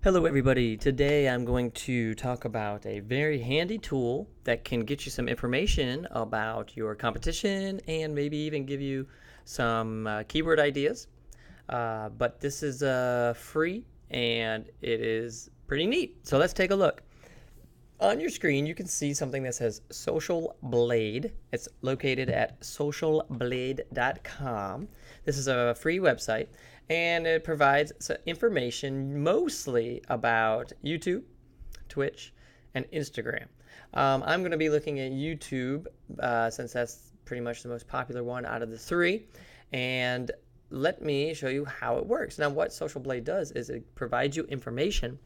Hello everybody, today I'm going to talk about a very handy tool that can get you some information about your competition and maybe even give you some keyword ideas. But this is free and it is pretty neat. So let's take a look. On your screen you can see something that says Social Blade. It's located at socialblade.com. This is a free website and it provides information mostly about YouTube, Twitch, and Instagram. I'm going to be looking at YouTube since that's pretty much the most popular one out of the three. And let me show you how it works. Now, what Social Blade does is it provides you information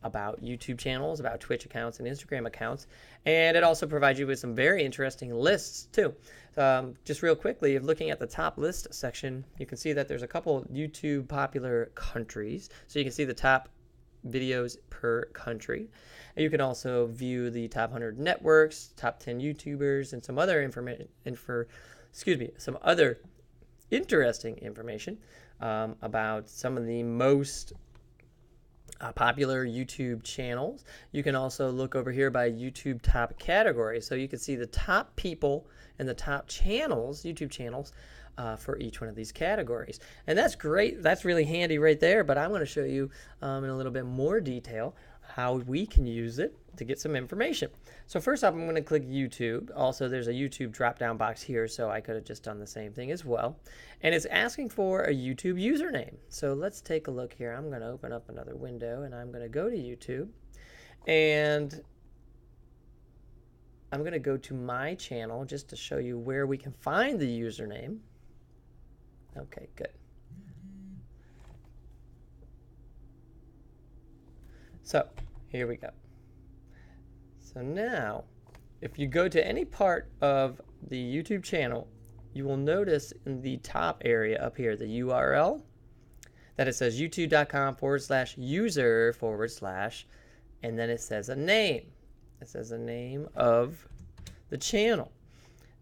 about YouTube channels, about Twitch accounts and Instagram accounts, and it also provides you with some very interesting lists too. Just real quickly, if looking at the top list section, you can see that there's a couple YouTube popular countries. So you can see the top videos per country. And you can also view the top 100 networks, top 10 YouTubers, and some other some other interesting information about some of the most popular YouTube channels. You can also look over here by YouTube top categories. So you can see the top people and the top channels, YouTube channels, for each one of these categories. And that's great. That's really handy right there. But I'm going to show you in a little bit more detail how we can use it to get some information. So first off, I'm going to click YouTube. Also, there's a YouTube drop-down box here, so I could have just done the same thing as well. And it's asking for a YouTube username. So let's take a look here. I'm going to open up another window, and I'm going to go to YouTube. And I'm going to go to my channel just to show you where we can find the username. Okay, good. So here we go. So now, if you go to any part of the YouTube channel, you will notice in the top area up here, the URL, that it says youtube.com/user/ and then it says a name. It says the name of the channel.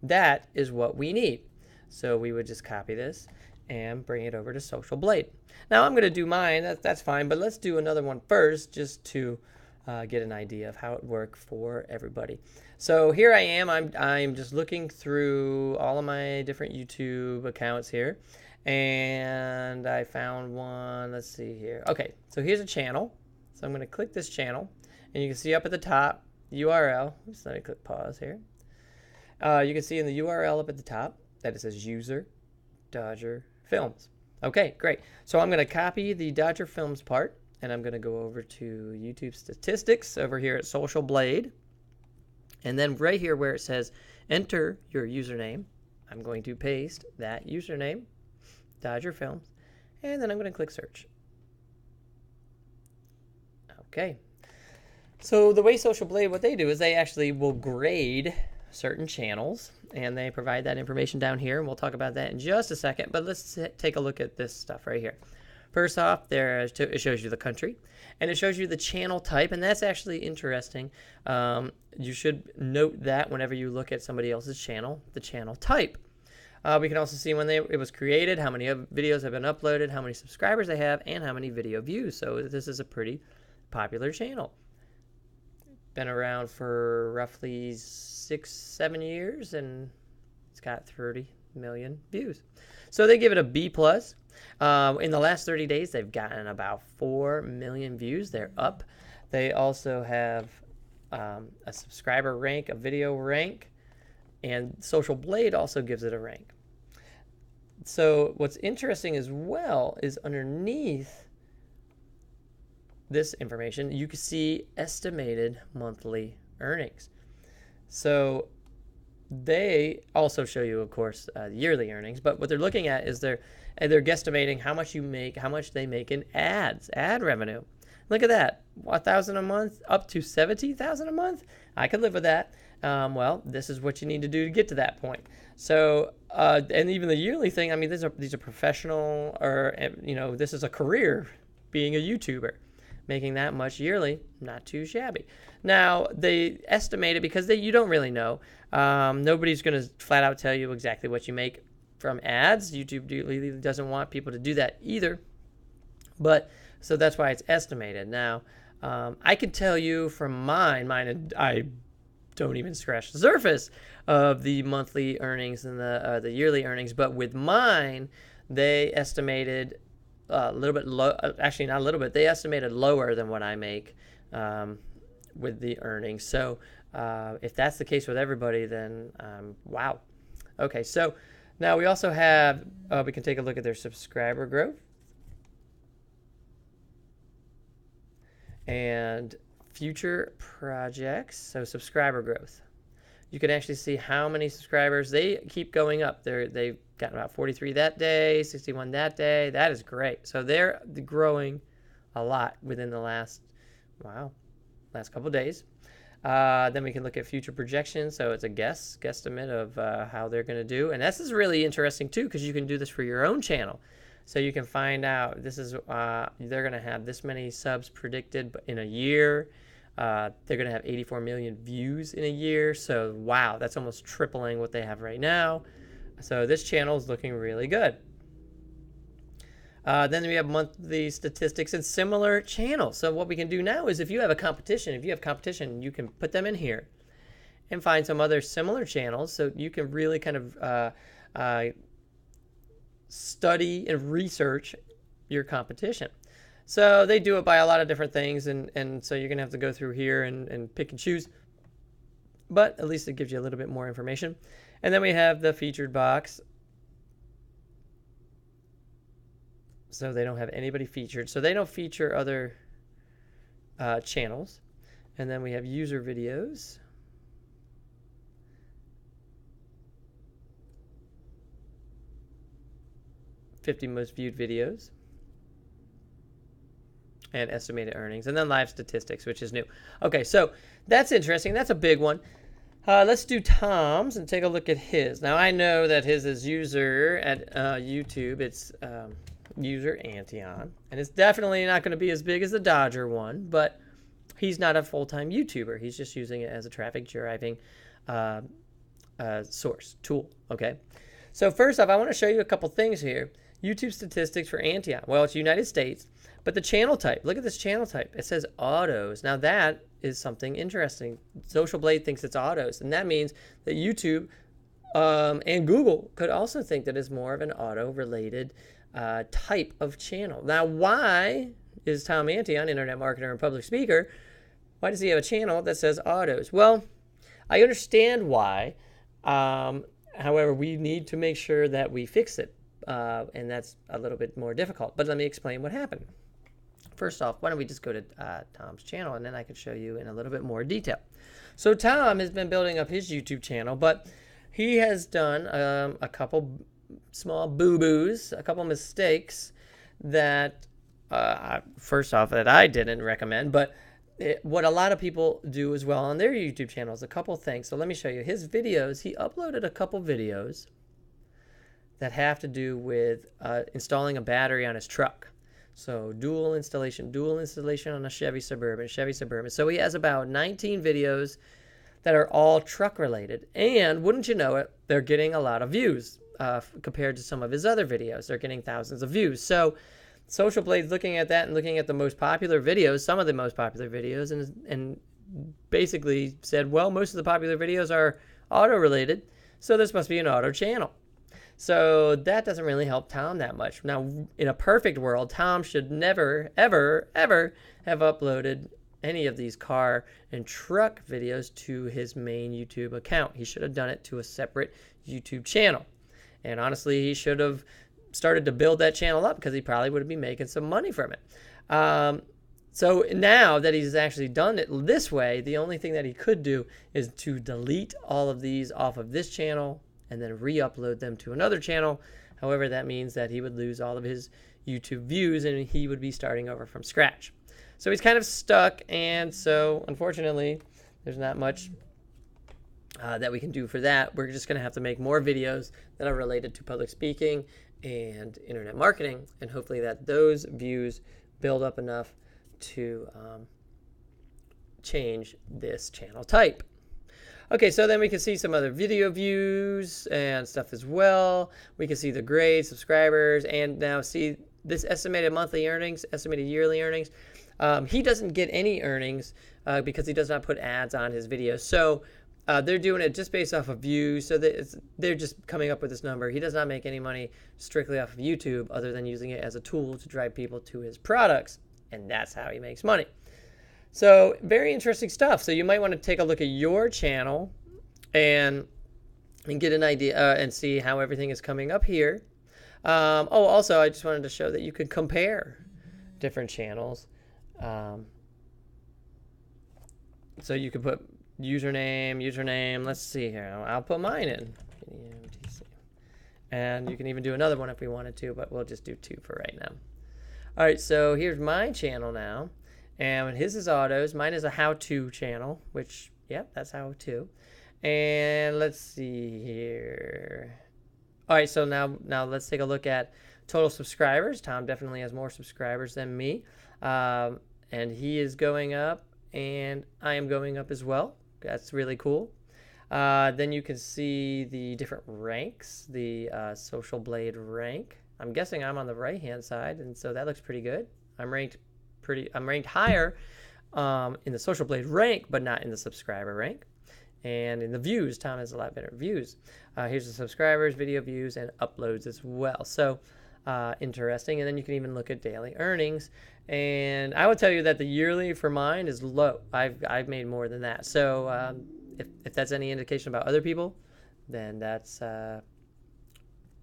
That is what we need. So we would just copy this and bring it over to Social Blade. Now I'm going to do mine, that's fine, but let's do another one first just to get an idea of how it works for everybody. So here I am, I'm just looking through all of my different YouTube accounts here, and I found one. Let's see here. Okay, so here's a channel. So I'm going to click this channel, and you can see up at the top, URL. Just let me click pause here. You can see in the URL up at the top that it says user Dodger Films. Okay, great. So I'm going to copy the Dodger Films part, and I'm going to go over to YouTube Statistics over here at Social Blade. And then right here where it says enter your username, I'm going to paste that username, Dodger Films, and then I'm going to click search. Okay. So the way Social Blade, what they do is they actually will grade certain channels, and they provide that information down here, and we'll talk about that in just a second. But let's take a look at this stuff right here. First off, it shows you the country, and it shows you the channel type, and that's actually interesting. You should note that whenever you look at somebody else's channel, the channel type. We can also see when it was created, how many videos have been uploaded, how many subscribers they have, and how many video views. So this is a pretty popular channel. Been around for roughly 6-7 years, and it's got 30 million views. So they give it a B+. In the last 30 days, they've gotten about 4 million views. They're up. They also have a subscriber rank, a video rank, and Social Blade also gives it a rank. So what's interesting as well is underneath this information, you can see estimated monthly earnings. So they also show you, of course, yearly earnings, but what they're looking at is they're guesstimating how much you make, how much they make in ad revenue. Look at that, 1,000 a month up to 17,000 a month. I could live with that. Well, this is what you need to do to get to that point. So, and even the yearly thing, I mean, these are professional, or this is a career, being a YouTuber. Making that much yearly, not too shabby. Now, they estimate it because you don't really know. Nobody's going to flat out tell you exactly what you make from ads. YouTube really doesn't want people to do that either. But So that's why it's estimated. Now, I can tell you from mine, I don't even scratch the surface of the monthly earnings and the yearly earnings. But with mine, they estimated a little bit low. Actually, not a little bit. They estimated lower than what I make with the earnings. So if that's the case with everybody, then wow. Okay, so now we also have, we can take a look at their subscriber growth and future projects. So subscriber growth. You can actually see how many subscribers. They keep going up. They've gotten about 43 that day, 61 that day. That is great. So they're growing a lot within the last couple of days. Then we can look at future projections. So it's a guesstimate of how they're going to do. And this is really interesting too, because you can do this for your own channel. So you can find out this is they're going to have this many subs predicted in a year. They're going to have 84 million views in a year. So wow, that's almost tripling what they have right now. So this channel is looking really good. Then we have monthly statistics and similar channels. So what we can do now is if you have competition, you can put them in here and find some other similar channels. So you can really kind of study and research your competition. So they do it by a lot of different things, and so you're going to have to go through here and pick and choose. But at least it gives you a little bit more information. And then we have the featured box. So they don't have anybody featured. So they don't feature other channels. And then we have user videos. $50 most viewed videos. And estimated earnings. And then live statistics, which is new. Okay, so that's interesting. That's a big one. Let's do Tom's and take a look at his. Now, I know that his is user at YouTube. It's user Antion. And it's definitely not going to be as big as the Dodger one, but he's not a full-time YouTuber. He's just using it as a traffic driving source, tool, okay? So first off, I want to show you a couple things here. YouTube statistics for Antion. Well, it's United States, but the channel type, look at this channel type. It says autos. Now that is something interesting. socialblade thinks it's autos, and that means that YouTube and Google could also think that it's more of an auto-related type of channel. Now, why is Tom Antion, internet marketer and public speaker, why does he have a channel that says autos? Well, I understand why. However, we need to make sure that we fix it. And that's a little bit more difficult. But let me explain what happened. First off, why don't we just go to Tom's channel, and then I can show you in a little bit more detail. So Tom has been building up his YouTube channel, but he has done a couple small boo-boos, a couple mistakes that, first off, that I didn't recommend, but what a lot of people do as well on their YouTube channels, a couple things. So let me show you his videos. He uploaded a couple videos that have to do with installing a battery on his truck. So dual installation on a Chevy Suburban. So he has about 19 videos that are all truck related. And wouldn't you know it, they're getting a lot of views compared to some of his other videos. They're getting thousands of views. So socialblade's looking at that and looking at the most popular videos, some of the most popular videos, and basically said, well, most of the popular videos are auto related, so this must be an auto channel. So that doesn't really help Tom that much. Now, in a perfect world, Tom should never, ever, ever have uploaded any of these car and truck videos to his main YouTube account. He should have done it to a separate YouTube channel. And honestly, he should have started to build that channel up because he probably would be making some money from it. So now that he's actually done it this way, the only thing that he could do is to delete all of these off of this channel and then re-upload them to another channel. However, that means that he would lose all of his YouTube views and he would be starting over from scratch. So he's kind of stuck, and so unfortunately, there's not much that we can do for that. We're just going to have to make more videos that are related to public speaking and internet marketing, and hopefully that those views build up enough to change this channel type. Okay, so then we can see some other video views and stuff as well. We can see the grades, subscribers, and now see this estimated monthly earnings, estimated yearly earnings, he doesn't get any earnings because he does not put ads on his videos. So they're doing it just based off of views. So they're just coming up with this number. He does not make any money strictly off of YouTube other than using it as a tool to drive people to his products. And that's how he makes money. So very interesting stuff. So you might want to take a look at your channel and get an idea and see how everything is coming up here. Also, I just wanted to show that you could compare different channels. So you could put username. Let's see here. I'll put mine in. And you can even do another one if we wanted to, but we'll just do 2 for right now. All right, so here's my channel now. And his is autos. Mine is a how-to channel, which, yeah, that's how-to. And let's see here. All right, so now let's take a look at total subscribers. Tom definitely has more subscribers than me. And he is going up, and I am going up as well. That's really cool. Then you can see the different ranks, the Social Blade rank. I'm guessing I'm on the right-hand side, and so that looks pretty good. I'm ranked higher in the Social Blade rank, but not in the subscriber rank. And in the views, Tom has a lot better views. Here's the subscribers, video views, and uploads as well. So interesting. And then you can even look at daily earnings. And I would tell you that the yearly for mine is low. I've made more than that. So if that's any indication about other people, then that's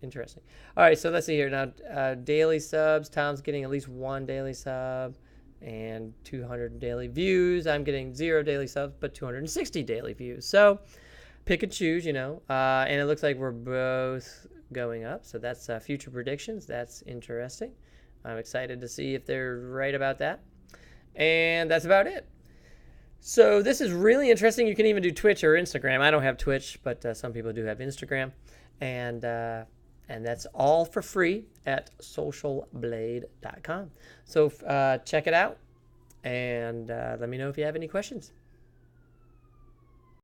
interesting. All right, so let's see here. Now, daily subs. Tom's getting at least 1 daily sub and 200 daily views. I'm getting 0 daily subs, but 260 daily views. So pick and choose, and it looks like we're both going up. So that's future predictions. That's interesting. I'm excited to see if they're right about that. And that's about it. So this is really interesting. You can even do Twitch or Instagram. I don't have Twitch, but some people do have Instagram. And that's all for free at socialblade.com. So check it out, and let me know if you have any questions.